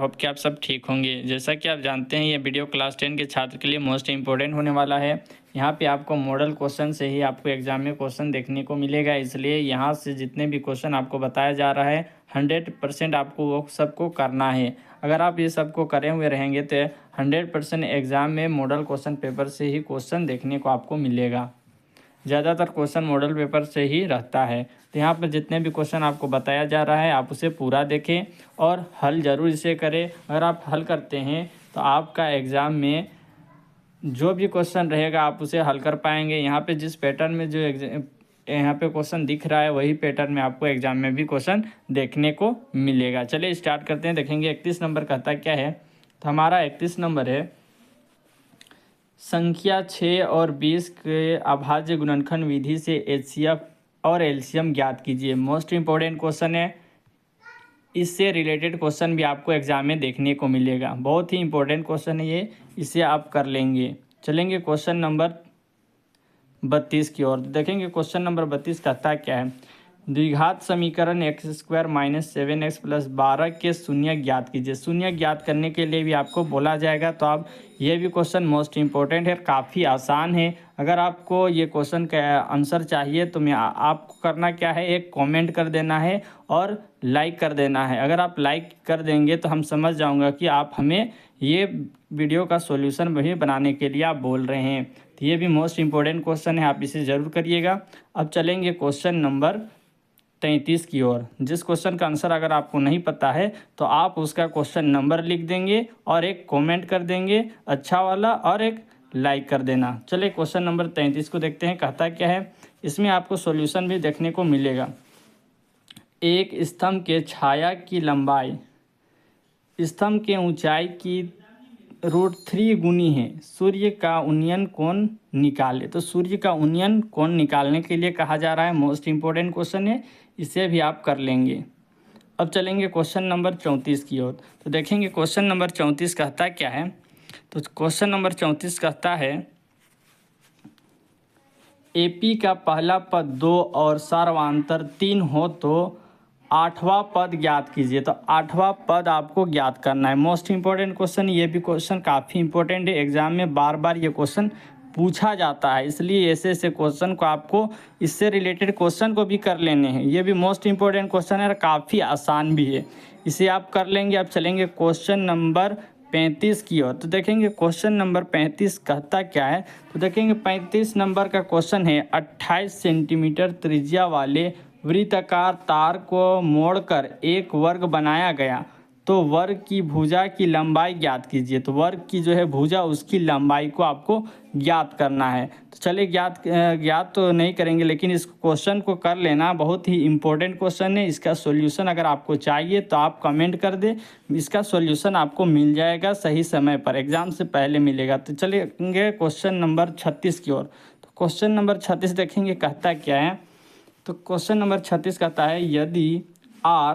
Hope कि आप सब ठीक होंगे। जैसा कि आप जानते हैं ये वीडियो क्लास 10 के छात्र के लिए मोस्ट इंपॉर्टेंट होने वाला है। यहाँ पे आपको मॉडल क्वेश्चन से ही आपको एग्जाम में क्वेश्चन देखने को मिलेगा, इसलिए यहाँ से जितने भी क्वेश्चन आपको बताया जा रहा है 100% आपको वो सबको करना है। अगर आप ये सबको करे हुए रहेंगे तो 100% एग्ज़ाम में मॉडल क्वेश्चन पेपर से ही क्वेश्चन देखने को आपको मिलेगा। ज़्यादातर क्वेश्चन मॉडल पेपर से ही रहता है। तो यहाँ पर जितने भी क्वेश्चन आपको बताया जा रहा है आप उसे पूरा देखें और हल ज़रूर इसे करें। अगर आप हल करते हैं तो आपका एग्ज़ाम में जो भी क्वेश्चन रहेगा आप उसे हल कर पाएंगे। यहाँ पे जिस पैटर्न में जो यहाँ पे क्वेश्चन दिख रहा है वही पैटर्न में आपको एग्ज़ाम में भी क्वेश्चन देखने को मिलेगा। चलिए स्टार्ट करते हैं। देखेंगे 31 नंबर कहता क्या है। तो हमारा 31 नंबर है, संख्या 6 और 20 के अभाज्य गुणनखंड विधि से एचसीएफ और एलसीएम ज्ञात कीजिए। मोस्ट इंपॉर्टेंट क्वेश्चन है, इससे रिलेटेड क्वेश्चन भी आपको एग्जाम में देखने को मिलेगा। बहुत ही इंपॉर्टेंट क्वेश्चन है ये, इसे आप कर लेंगे। चलेंगे क्वेश्चन नंबर 32 की ओर। देखेंगे क्वेश्चन नंबर 32 कहता क्या है। द्विघात समीकरण x² - 7x + 12 के शून्य ज्ञात कीजिए। शून्य ज्ञात करने के लिए भी आपको बोला जाएगा, तो आप ये भी क्वेश्चन मोस्ट इंपॉर्टेंट है, काफ़ी आसान है। अगर आपको ये क्वेश्चन का आंसर चाहिए तो आपको करना क्या है, एक कमेंट कर देना है और लाइक कर देना है। अगर आप लाइक कर देंगे तो हम समझ जाऊंगा कि आप हमें ये वीडियो का सॉल्यूशन भी बनाने के लिए आप बोल रहे हैं। तो ये भी मोस्ट इंपॉर्टेंट क्वेश्चन है, आप इसे ज़रूर करिएगा। अब चलेंगे क्वेश्चन नंबर 33 की ओर। जिस क्वेश्चन का आंसर अगर आपको नहीं पता है तो आप उसका क्वेश्चन नंबर लिख देंगे और एक कमेंट कर देंगे अच्छा वाला और एक लाइक कर देना। चलिए क्वेश्चन नंबर 33 को देखते हैं। कहता क्या है, इसमें आपको सॉल्यूशन भी देखने को मिलेगा। एक स्तंभ के छाया की लंबाई स्तंभ के ऊंचाई की √3 गुनी है। सूर्य का उन्नयन कोण निकाले। तो सूर्य का उन्नयन कोण निकालने के लिए कहा जा रहा है। मोस्ट इंपॉर्टेंट क्वेश्चन है, इसे भी आप कर लेंगे। अब चलेंगे क्वेश्चन नंबर 34 की ओर। तो देखेंगे क्वेश्चन नंबर 34 कहता क्या है। तो क्वेश्चन नंबर 34 कहता है, एपी का पहला पद 2 और सार्वधातुक 3 हो तो 8वां पद ज्ञात कीजिए। तो 8वां पद आपको ज्ञात करना है। मोस्ट इंपॉर्टेंट क्वेश्चन, ये भी क्वेश्चन काफ़ी इंपॉर्टेंट है, एग्जाम में बार बार ये क्वेश्चन पूछा जाता है, इसलिए ऐसे क्वेश्चन को आपको इससे रिलेटेड क्वेश्चन को भी कर लेने हैं। ये भी मोस्ट इंपॉर्टेंट क्वेश्चन है और काफ़ी आसान भी है, इसे आप कर लेंगे। अब चलेंगे क्वेश्चन नंबर 35 की ओर। तो देखेंगे क्वेश्चन नंबर 35 कहता क्या है। तो देखेंगे 35 नंबर का क्वेश्चन है, 28 सेंटीमीटर त्रिज्या वाले वृत्ताकार तार को मोड़कर एक वर्ग बनाया गया, तो वर्ग की भुजा की लंबाई ज्ञात कीजिए। तो वर्ग की जो है भुजा, उसकी लंबाई को आपको ज्ञात करना है। तो चलिए ज्ञात तो नहीं करेंगे, लेकिन इस क्वेश्चन को कर लेना, बहुत ही इंपॉर्टेंट क्वेश्चन है। इसका सॉल्यूशन अगर आपको चाहिए तो आप कमेंट कर दें, इसका सॉल्यूशन आपको मिल जाएगा सही समय पर, एग्जाम से पहले मिलेगा। तो चलिए क्वेश्चन नंबर 36 की ओर। तो क्वेश्चन नंबर 36 देखेंगे कहता क्या है। तो क्वेश्चन नंबर 36 कहता है, यदि R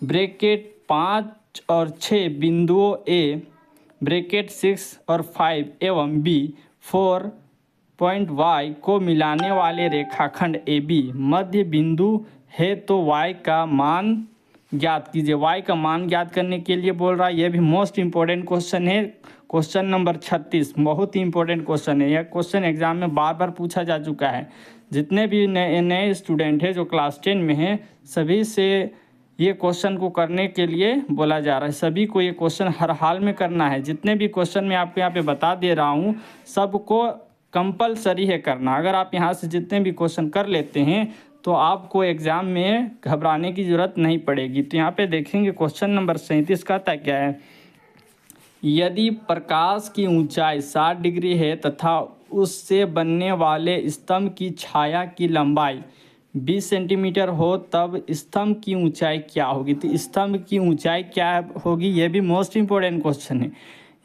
ब्रैकेट 5 और 6 बिंदुओं A ब्रैकेट 6 और 5 एवं B 4 पॉइंट Y को मिलाने वाले रेखाखंड AB मध्य बिंदु है तो Y का मान ज्ञात कीजिए। Y का मान ज्ञात करने के लिए बोल रहा है। यह भी मोस्ट इंपॉर्टेंट क्वेश्चन है। क्वेश्चन नंबर 36 बहुत ही इंपॉर्टेंट क्वेश्चन है। यह क्वेश्चन एग्जाम में बार बार पूछा जा चुका है। जितने भी नए स्टूडेंट हैं जो क्लास 10 में हैं, सभी से ये क्वेश्चन को करने के लिए बोला जा रहा है। सभी को ये क्वेश्चन हर हाल में करना है। जितने भी क्वेश्चन मैं आपको यहाँ पे बता दे रहा हूँ सबको कंपलसरी है करना। अगर आप यहाँ से जितने भी क्वेश्चन कर लेते हैं तो आपको एग्ज़ाम में घबराने की ज़रूरत नहीं पड़ेगी। तो यहाँ पे देखेंगे क्वेश्चन नंबर 37 कहता क्या है, यदि प्रकाश की ऊंचाई 60 डिग्री है तथा उससे बनने वाले स्तंभ की छाया की लंबाई 20 सेंटीमीटर हो तब स्तंभ की ऊंचाई क्या होगी। तो स्तंभ की ऊंचाई क्या होगी, ये भी मोस्ट इंपॉर्टेंट क्वेश्चन है।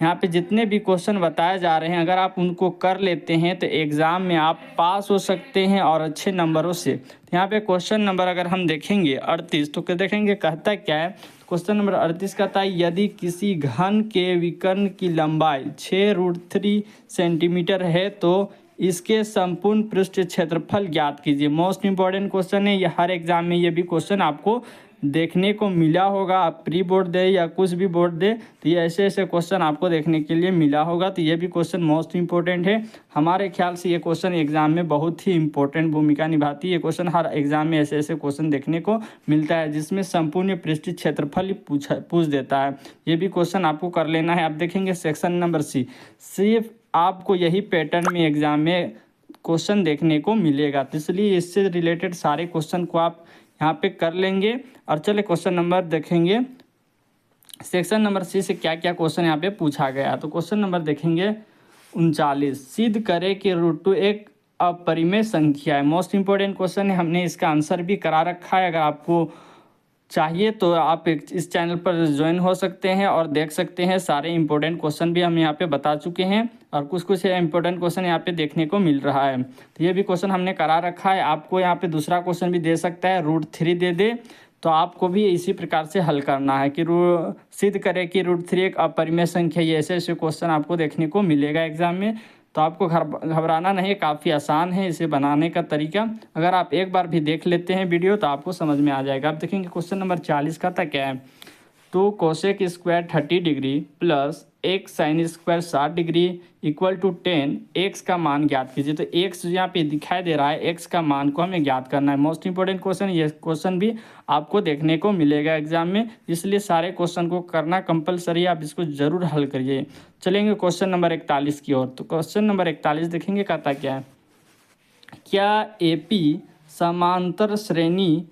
यहाँ पे जितने भी क्वेश्चन बताए जा रहे हैं अगर आप उनको कर लेते हैं तो एग्ज़ाम में आप पास हो सकते हैं और अच्छे नंबरों से। तो यहाँ पे क्वेश्चन नंबर अगर हम देखेंगे 38, तो देखेंगे कहता क्या है। क्वेश्चन नंबर 38 कहता है, यदि किसी घन के विकर्ण की लंबाई 6√3 सेंटीमीटर है तो इसके संपूर्ण पृष्ठ क्षेत्रफल ज्ञात कीजिए। मोस्ट इंपॉर्टेंट क्वेश्चन है, ये हर एग्जाम में ये भी क्वेश्चन आपको देखने को मिला होगा, आप प्री बोर्ड दे या कुछ भी बोर्ड दे तो ये ऐसे ऐसे क्वेश्चन आपको देखने के लिए मिला होगा। तो ये भी क्वेश्चन मोस्ट इंपॉर्टेंट है। हमारे ख्याल से ये क्वेश्चन एग्जाम में बहुत ही इंपॉर्टेंट भूमिका निभाती है। ये क्वेश्चन हर एग्जाम में ऐसे ऐसे क्वेश्चन देखने को मिलता है जिसमें संपूर्ण पृष्ठीय क्षेत्रफल पूछ देता है। ये भी क्वेश्चन आपको कर लेना है। आप देखेंगे सेक्शन नंबर सी, सिर्फ आपको यही पैटर्न में एग्जाम में क्वेश्चन देखने को मिलेगा, तो इसलिए इससे रिलेटेड सारे क्वेश्चन को आप यहाँ पे कर लेंगे। और चलिए क्वेश्चन नंबर देखेंगे, सेक्शन नंबर सी से क्या क्या क्वेश्चन यहाँ पे पूछा गया। तो क्वेश्चन नंबर देखेंगे 39, सिद्ध करे कि √2 एक अपरिमेय संख्या है। मोस्ट इंपॉर्टेंट क्वेश्चन है, हमने इसका आंसर भी करा रखा है। अगर आपको चाहिए तो आप इस चैनल पर ज्वाइन हो सकते हैं और देख सकते हैं। सारे इंपॉर्टेंट क्वेश्चन भी हम यहाँ पे बता चुके हैं और कुछ कुछ इंपॉर्टेंट क्वेश्चन यहाँ पे देखने को मिल रहा है। तो ये भी क्वेश्चन हमने करा रखा है। आपको यहाँ पे दूसरा क्वेश्चन भी दे सकता है, √3 दे दे तो आपको भी इसी प्रकार से हल करना है कि सिद्ध करे कि √3 एक अपरिमेय संख्या। ये ऐसे ऐसे क्वेश्चन आपको देखने को मिलेगा एग्जाम में, तो आपको घबराना नहीं, काफ़ी आसान है इसे बनाने का तरीका। अगर आप एक बार भी देख लेते हैं वीडियो तो आपको समझ में आ जाएगा। आप देखेंगे क्वेश्चन नंबर 40 का था क्या है, 2 cosec square 30 degree plus x sine square 60 degree equal to 10, x का मान ज्ञात कीजिए। तो x यहाँ पे दिखाई दे रहा है, x का मान को हमें ज्ञात करना है। मोस्ट इंपॉर्टेंट क्वेश्चन, ये क्वेश्चन भी आपको देखने को मिलेगा एग्जाम में, इसलिए सारे क्वेश्चन को करना कंपलसरी, आप इसको जरूर हल करिए। चलेंगे क्वेश्चन नंबर 41 की ओर। तो क्वेश्चन नंबर 41 देखेंगे, कहता क्या है, क्या AP समांतर श्रेणी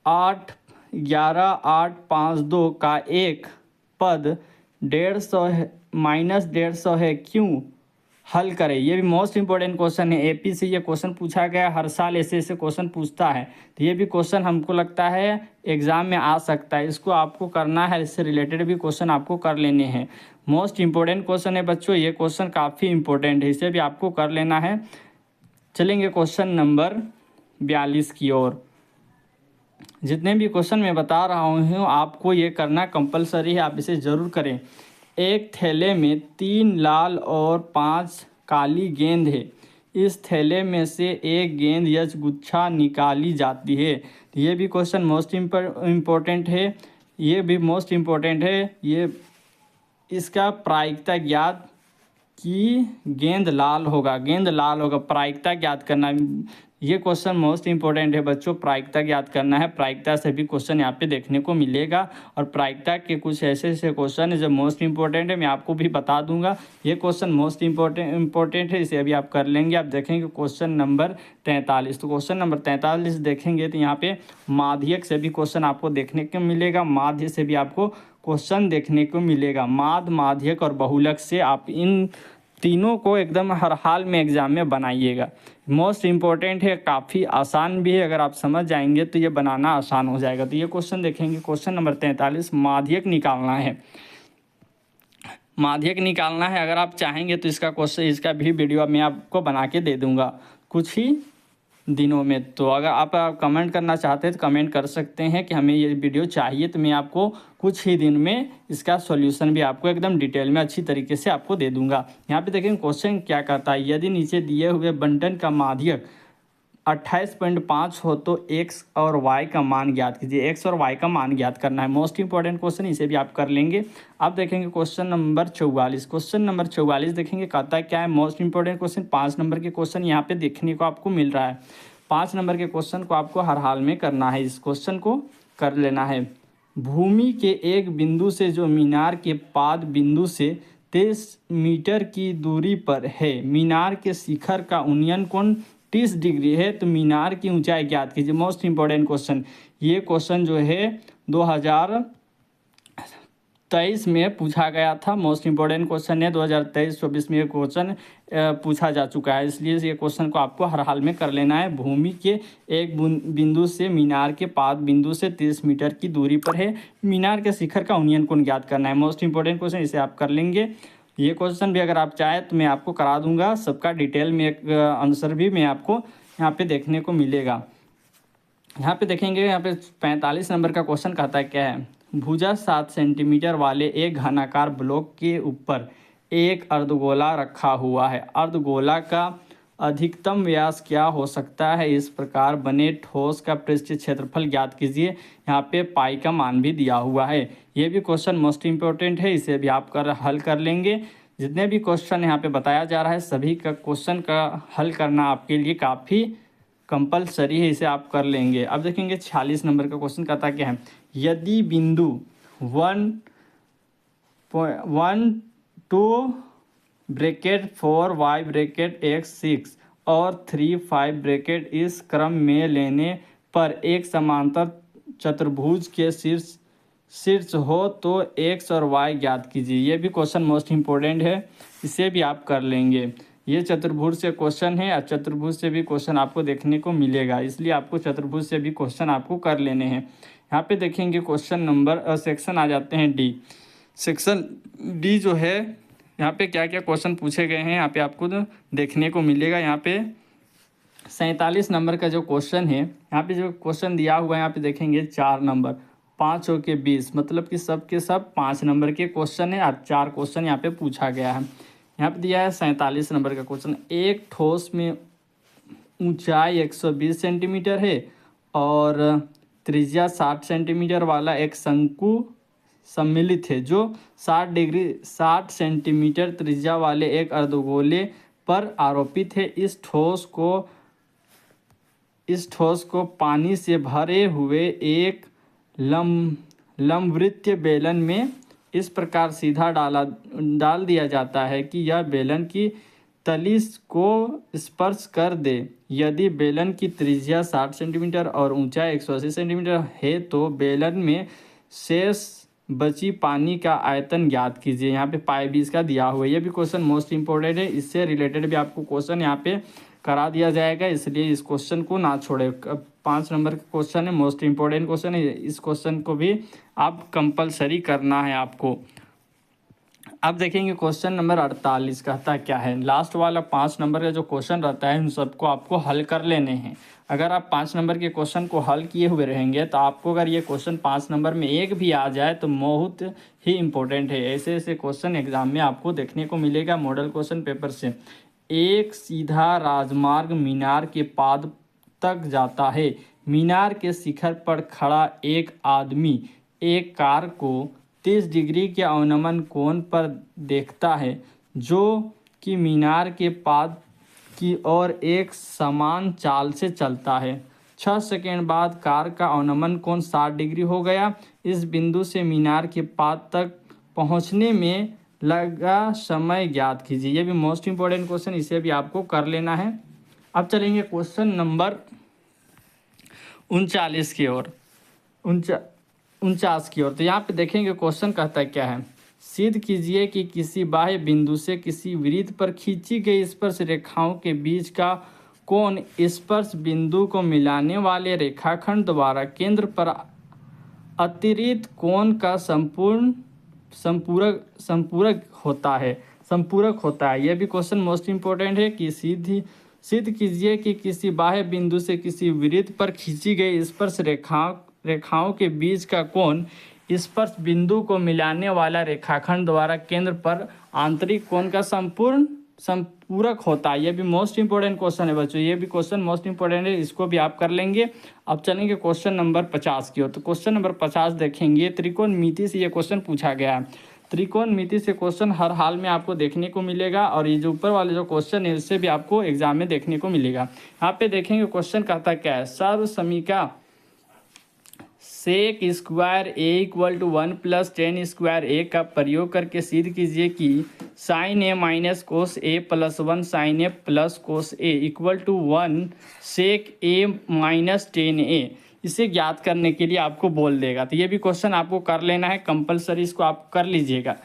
8 11 8 5 2 का एक पद 150 माइनस 150 है, क्यों? हल करें। ये भी मोस्ट इंपॉर्टेंट क्वेश्चन है, AP से ये क्वेश्चन पूछा गया, हर साल ऐसे ऐसे क्वेश्चन पूछता है। तो ये भी क्वेश्चन हमको लगता है एग्जाम में आ सकता है, इसको आपको करना है। इससे रिलेटेड भी क्वेश्चन आपको कर लेने हैं। मोस्ट इंपॉर्टेंट क्वेश्चन है बच्चों, ये क्वेश्चन काफ़ी इंपॉर्टेंट है, इसे भी आपको कर लेना है। चलेंगे क्वेश्चन नंबर 42 की ओर। जितने भी क्वेश्चन मैं बता रहा हूँ आपको ये करना कंपलसरी है, आप इसे ज़रूर करें। एक थैले में 3 लाल और 5 काली गेंद है। इस थैले में से एक गेंद यशगुच्छा निकाली जाती है। ये भी क्वेश्चन मोस्ट इम्पोर्टेंट है, ये भी मोस्ट इम्पोर्टेंट है। ये इसका प्रायिकता ज्ञात कि गेंद लाल होगा, गेंद लाल होगा, प्रायिकता ज्ञात करना। ये क्वेश्चन मोस्ट इंपॉर्टेंट है बच्चों, प्रायिकता ज्ञात करना है। प्रायिकता से भी क्वेश्चन यहाँ पे देखने को मिलेगा और प्रायिकता के कुछ ऐसे ऐसे क्वेश्चन है जो मोस्ट इंपॉर्टेंट है, मैं आपको भी बता दूंगा। ये क्वेश्चन मोस्ट इंपॉर्टेंट है, इसे अभी आप कर लेंगे। आप देखेंगे क्वेश्चन नंबर 43। तो क्वेश्चन नंबर 43 देखेंगे तो यहाँ पे माध्यक से भी क्वेश्चन आपको देखने को मिलेगा, माध्य से भी आपको क्वेश्चन देखने को मिलेगा। माध्यक और बहुलक से आप इन तीनों को एकदम हर हाल में एग्जाम में बनाइएगा। मोस्ट इम्पोर्टेंट है, काफ़ी आसान भी है, अगर आप समझ जाएंगे तो ये बनाना आसान हो जाएगा। तो ये क्वेश्चन देखेंगे, क्वेश्चन नंबर 43, माध्यक निकालना है। माध्यक निकालना है, अगर आप चाहेंगे तो इसका क्वेश्चन, इसका भी वीडियो मैं आपको बना के दे दूंगा कुछ ही दिनों में। तो अगर आप कमेंट करना चाहते हैं तो कमेंट कर सकते हैं कि हमें ये वीडियो चाहिए, तो मैं आपको कुछ ही दिन में इसका सॉल्यूशन भी आपको एकदम डिटेल में अच्छी तरीके से आपको दे दूंगा। यहाँ पे देखें क्वेश्चन क्या कहता है, यदि नीचे दिए हुए बंटन का माध्यक 28.5 हो तो x और y का मान ज्ञात कीजिए। x और y का मान ज्ञात करना है, मोस्ट इंपॉर्टेंट क्वेश्चन, इसे भी आप कर लेंगे। आप देखेंगे क्वेश्चन नंबर 44। क्वेश्चन नंबर 44 देखेंगे, कहता है क्या है, मोस्ट इंपॉर्टेंट क्वेश्चन। 5 नंबर के क्वेश्चन यहाँ पे देखने को आपको मिल रहा है। 5 नंबर के क्वेश्चन को आपको हर हाल में करना है, इस क्वेश्चन को कर लेना है। भूमि के एक बिंदु से जो मीनार के पाद बिंदु से 23 मीटर की दूरी पर है, मीनार के शिखर का उन्नयन कोण 30 डिग्री है, तो मीनार की ऊंचाई ज्ञात कीजिए। मोस्ट इंपॉर्टेंट क्वेश्चन, ये क्वेश्चन जो है 2023 में पूछा गया था। मोस्ट इंपॉर्टेंट क्वेश्चन है, 2023-24 में ये क्वेश्चन पूछा जा चुका है, इसलिए ये क्वेश्चन को आपको हर हाल में कर लेना है। भूमि के एक बिंदु से मीनार के पाद बिंदु से 30 मीटर की दूरी पर है, मीनार के शिखर का उन्नयन कोण ज्ञात करना है। मोस्ट इंपॉर्टेंट क्वेश्चन, इसे आप कर लेंगे। ये क्वेश्चन भी अगर आप चाहें तो मैं आपको करा दूंगा, सबका डिटेल में एक आंसर भी मैं आपको यहाँ पे देखने को मिलेगा। यहाँ पे देखेंगे, यहाँ पे 45 नंबर का क्वेश्चन कहता है क्या है, भुजा 7 सेंटीमीटर वाले एक घनाकार ब्लॉक के ऊपर एक अर्धगोला रखा हुआ है। अर्धगोला का अधिकतम व्यास क्या हो सकता है, इस प्रकार बने ठोस का पृष्ठीय क्षेत्रफल ज्ञात कीजिए। यहाँ पे पाई का मान भी दिया हुआ है। ये भी क्वेश्चन मोस्ट इम्पोर्टेंट है, इसे भी आप हल कर लेंगे। जितने भी क्वेश्चन यहाँ पे बताया जा रहा है सभी का क्वेश्चन का हल करना आपके लिए काफ़ी कंपलसरी है, इसे आप कर लेंगे। अब देखेंगे 46 नंबर का क्वेश्चन कहता क्या है, यदि बिंदु 1 ब्रैकेट 4 y ब्रैकेट x 6 और 3 5 ब्रैकेट इस क्रम में लेने पर एक समांतर चतुर्भुज के शीर्ष हो तो x और y ज्ञात कीजिए। ये भी क्वेश्चन मोस्ट इम्पोर्टेंट है, इसे भी आप कर लेंगे। ये चतुर्भुज से क्वेश्चन है और चतुर्भुज से भी क्वेश्चन आपको देखने को मिलेगा, इसलिए आपको चतुर्भुज से भी क्वेश्चन आपको कर लेने हैं। यहाँ पे देखेंगे क्वेश्चन नंबर सेक्शन आ जाते हैं डी। सेक्शन डी जो है यहाँ पे क्या क्या क्वेश्चन पूछे गए हैं यहाँ पे आपको देखने को मिलेगा। यहाँ पे 47 नंबर का जो क्वेश्चन है, यहाँ पे जो क्वेश्चन दिया हुआ है यहाँ पे देखेंगे 4 नंबर 5 और के 20, मतलब कि सब के सब 5 नंबर के क्वेश्चन है और 4 क्वेश्चन यहाँ पे पूछा गया है। यहाँ पे दिया है 47 नंबर का क्वेश्चन, एक ठोस में ऊंचाई 120 सेंटीमीटर है और त्रिज्या 60 सेंटीमीटर वाला एक शंकु सम्मिलित है जो 60 सेंटीमीटर त्रिज्या वाले एक अर्धगोले पर आरोपित है। इस ठोस को पानी से भरे हुए एक लंबवृत्तीय बेलन में इस प्रकार सीधा डाल दिया जाता है कि यह बेलन की तली को स्पर्श कर दे। यदि बेलन की त्रिज्या 60 सेंटीमीटर और ऊंचाई 180 सेंटीमीटर है तो बेलन में शेष बची पानी का आयतन ज्ञात कीजिए। यहाँ पे पाई 20 का दिया हुआ है। ये भी क्वेश्चन मोस्ट इम्पोर्टेंट है, इससे रिलेटेड भी आपको क्वेश्चन यहाँ पे करा दिया जाएगा, इसलिए इस क्वेश्चन को ना छोड़े। 5 नंबर का क्वेश्चन है, मोस्ट इम्पोर्टेंट क्वेश्चन है, इस क्वेश्चन को भी आप कंपलसरी करना है आपको। अब देखेंगे क्वेश्चन नंबर 48 कहता क्या है। लास्ट वाला 5 नंबर का जो क्वेश्चन रहता है उन सबको आपको हल कर लेने हैं। अगर आप 5 नंबर के क्वेश्चन को हल किए हुए रहेंगे तो आपको अगर ये क्वेश्चन 5 नंबर में एक भी आ जाए तो बहुत ही इम्पोर्टेंट है। ऐसे ऐसे क्वेश्चन एग्जाम में आपको देखने को मिलेगा मॉडल क्वेश्चन पेपर से। एक सीधा राजमार्ग मीनार के पाद तक जाता है। मीनार के शिखर पर खड़ा एक आदमी एक कार को 30 डिग्री के अवनमन कोण पर देखता है जो कि मीनार के पाद की ओर एक समान चाल से चलता है। 6 सेकंड बाद कार का अवनमन कोण 60 डिग्री हो गया। इस बिंदु से मीनार के पाद तक पहुंचने में लगा समय ज्ञात कीजिए। ये भी मोस्ट इम्पोर्टेंट क्वेश्चन, इसे भी आपको कर लेना है। अब चलेंगे क्वेश्चन नंबर 39 की ओर, 49 की ओर। तो यहाँ पे देखेंगे क्वेश्चन कहता है क्या है, सिद्ध कीजिए कि किसी बाह्य बिंदु से किसी वृत्त पर खींची गई स्पर्श रेखाओं के बीच का कोण स्पर्श बिंदु को मिलाने वाले रेखाखंड द्वारा केंद्र पर अतिरिक्त कोण का संपूरक होता है। यह भी क्वेश्चन मोस्ट इम्पोर्टेंट है कि सिद्ध कीजिए कि किसी बाह्य बिंदु से किसी वृत्त पर खींची गई स्पर्श रेखाओं के बीच का कोण स्पर्श बिंदु को मिलाने वाला रेखाखंड द्वारा केंद्र पर आंतरिक कोण का संपूरक होता है। यह भी मोस्ट इंपोर्टेंट क्वेश्चन है बच्चों, ये भी क्वेश्चन मोस्ट इंपोर्टेंट है, इसको भी आप कर लेंगे। अब चलेंगे क्वेश्चन नंबर 50 की ओर। तो क्वेश्चन नंबर 50 देखेंगे, त्रिकोणमिति से ये क्वेश्चन पूछा गया है। त्रिकोणमिति से क्वेश्चन हर हाल में आपको देखने को मिलेगा और ये जो ऊपर वाले जो क्वेश्चन है उससे भी आपको एग्जाम में देखने को मिलेगा। यहाँ पे देखेंगे क्वेश्चन कहता क्या है, सर्व समीका sec square A equal to 1 + tan square A का प्रयोग करके सिद्ध कीजिए कि sine A minus cos A plus 1 sine A plus cos A equal to 1 sec A minus tan A. इसे ज्ञात करने के लिए आपको बोल देगा। तो ये भी क्वेश्चन आपको कर लेना है कंपलसरी, इसको आप कर लीजिएगा।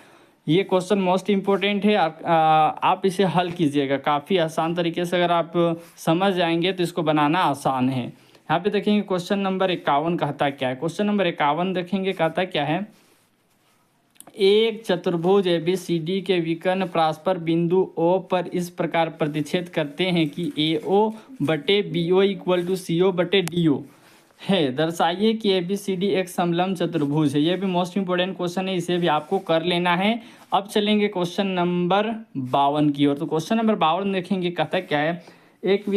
ये क्वेश्चन मोस्ट इम्पोर्टेंट है, आप इसे हल कीजिएगा काफ़ी आसान तरीके से। अगर आप समझ जाएंगे तो इसको बनाना आसान है। यहाँ पे देखेंगे क्वेश्चन नंबर 51 कहता क्या है। क्वेश्चन नंबर 51 देखेंगे कहता क्या है, एक चतुर्भुज ABCD के विकर्ण परस्पर बिंदु O पर इस प्रकार प्रतिच्छेद करते हैं कि AO बटे BO इक्वल टू CO बटे DO है। दर्शाइए कि ABCD एक समलंब चतुर्भुज है। यह भी मोस्ट इंपोर्टेंट क्वेश्चन है, इसे भी आपको कर लेना है। अब चलेंगे क्वेश्चन नंबर 52 की ओर। तो क्वेश्चन नंबर 52 देखेंगे कहता क्या है, एक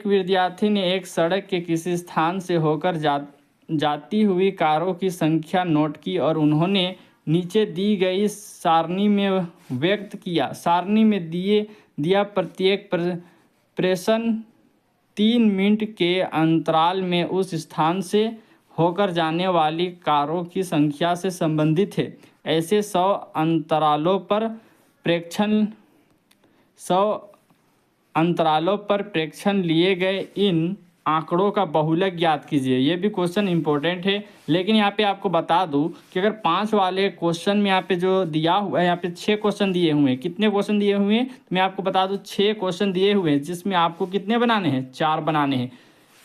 विद्यार्थी ने एक सड़क के किसी स्थान से होकर जाती हुई कारों की संख्या नोट की और उन्होंने नीचे दी गई सारणी में व्यक्त किया। सारणी में दिया प्रत्येक प्रश्न 3 मिनट के अंतराल में उस स्थान से होकर जाने वाली कारों की संख्या से संबंधित है। ऐसे 100 अंतरालों पर प्रेक्षण लिए गए इन आंकड़ों का बहुलक ज्ञात कीजिए। ये भी क्वेश्चन इंपॉर्टेंट है, लेकिन यहाँ पे आपको बता दूं कि अगर 5 वाले क्वेश्चन में यहाँ पे जो दिया हुआ है, यहाँ पे 6 क्वेश्चन दिए हुए हैं। कितने क्वेश्चन दिए हुए हैं तो मैं आपको बता दूं 6 क्वेश्चन दिए हुए हैं, जिसमें आपको कितने बनाने हैं, 4 बनाने हैं।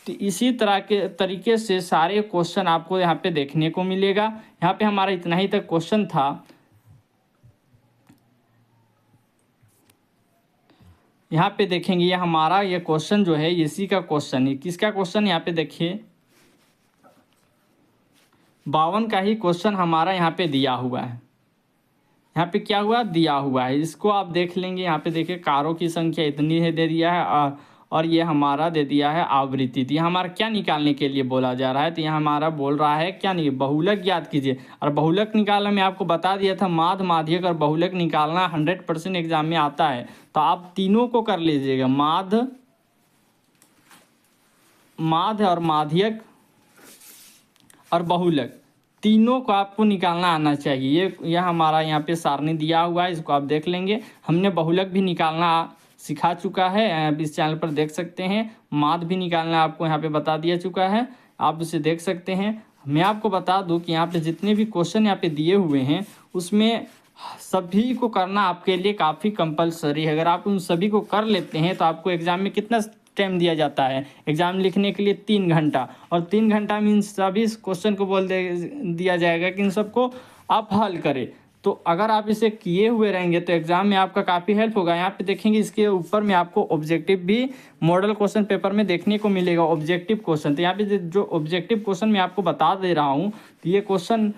तो इसी तरह के तरीके से सारे क्वेश्चन आपको यहाँ पे देखने को मिलेगा। यहाँ पे हमारा इतना ही तक क्वेश्चन था। यहाँ पे देखेंगे ये हमारा ये क्वेश्चन जो है इसी का क्वेश्चन है। किसका क्वेश्चन, यहाँ पे देखिए 52 का ही क्वेश्चन हमारा यहाँ पे दिया हुआ है। यहाँ पे क्या हुआ, दिया हुआ है। इसको आप देख लेंगे। यहाँ पे देखिए कारों की संख्या इतनी है दे दिया है, और ये हमारा दे दिया है आवृत्ति। तो ये हमारा क्या निकालने के लिए बोला जा रहा है, तो यहाँ हमारा बोल रहा है क्या नहीं, बहुलक ज्ञात कीजिए। और बहुलक निकालना मैं आपको बता दिया था, माध्य, माध्यक और बहुलक निकालना 100% एग्जाम में आता है। तो आप तीनों को कर लीजिएगा, माध्य और माध्यक और बहुलक, तीनों को आपको निकालना आना चाहिए। ये हमारा यहाँ पे सारणी दिया हुआ है, इसको आप देख लेंगे। हमने बहुलक भी निकालना सिखा चुका है, इस चैनल पर देख सकते हैं। माध्य भी निकालना आपको यहाँ पे बता दिया चुका है, आप उसे देख सकते हैं। मैं आपको बता दूं कि यहाँ पे जितने भी क्वेश्चन यहाँ पे दिए हुए हैं उसमें सभी को करना आपके लिए काफ़ी कंपलसरी है। अगर आप उन सभी को कर लेते हैं तो आपको एग्ज़ाम में कितना टाइम दिया जाता है, एग्ज़ाम लिखने के लिए 3 घंटा, और 3 घंटा में इन सभी क्वेश्चन को दिया जाएगा कि इन सबको आप हल करें। तो अगर आप इसे किए हुए रहेंगे तो एग्जाम में आपका काफ़ी हेल्प होगा। यहाँ पे देखेंगे इसके ऊपर में आपको ऑब्जेक्टिव भी मॉडल क्वेश्चन पेपर में देखने को मिलेगा, ऑब्जेक्टिव क्वेश्चन। तो यहाँ पे जो ऑब्जेक्टिव क्वेश्चन मैं आपको बता दे रहा हूँ, तो ये क्वेश्चन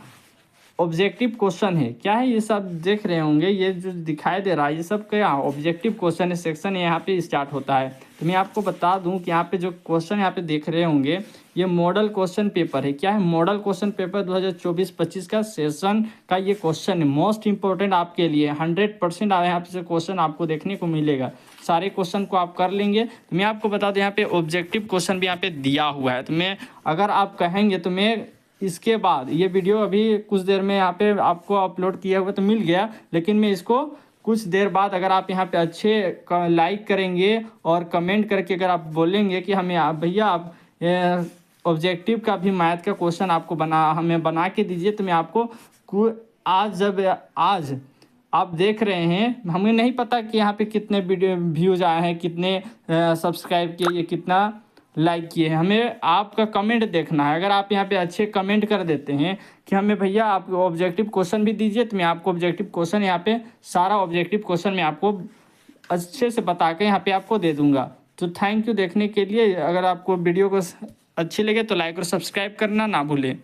ऑब्जेक्टिव क्वेश्चन है। क्या है, ये सब देख रहे होंगे, ये जो दिखाई दे रहा है ये सब क्या ऑब्जेक्टिव क्वेश्चन है, सेक्शन यहाँ पे स्टार्ट होता है। तो मैं आपको बता दूं कि यहाँ पे जो क्वेश्चन यहाँ पे देख रहे होंगे ये मॉडल क्वेश्चन पेपर है। क्या है, मॉडल क्वेश्चन पेपर 2024-25 का सेशन का ये क्वेश्चन है, मोस्ट इंपॉर्टेंट आपके लिए। 100% यहाँ पे क्वेश्चन आपको देखने को मिलेगा। सारे क्वेश्चन को आप कर लेंगे। तो मैं आपको बता दूं यहाँ पे ऑब्जेक्टिव क्वेश्चन भी यहाँ पे दिया हुआ है। तो मैं अगर आप कहेंगे तो मैं इसके बाद ये वीडियो अभी कुछ देर में यहाँ पे आपको अपलोड किया हुआ तो मिल गया, लेकिन मैं इसको कुछ देर बाद अगर आप यहाँ पे अच्छे लाइक करेंगे और कमेंट करके अगर आप बोलेंगे कि हमें भैया आप ऑब्जेक्टिव का भी मैथ का क्वेश्चन आपको हमें बना के दीजिए, तो मैं आपको आज आप देख रहे हैं, हमें नहीं पता कि यहाँ पे कितने वीडियो व्यूज आए हैं, कितने सब्सक्राइब किए, कितना लाइक किए हैं। हमें आपका कमेंट देखना है। अगर आप यहाँ पे अच्छे कमेंट कर देते हैं कि हमें भैया आप ऑब्जेक्टिव क्वेश्चन भी दीजिए, तो मैं आपको ऑब्जेक्टिव क्वेश्चन यहाँ पे सारा ऑब्जेक्टिव क्वेश्चन मैं आपको अच्छे से बता के यहाँ पे आपको दे दूंगा। तो थैंक यू देखने के लिए। अगर आपको वीडियो को अच्छी लगे तो लाइक और सब्सक्राइब करना ना भूलें।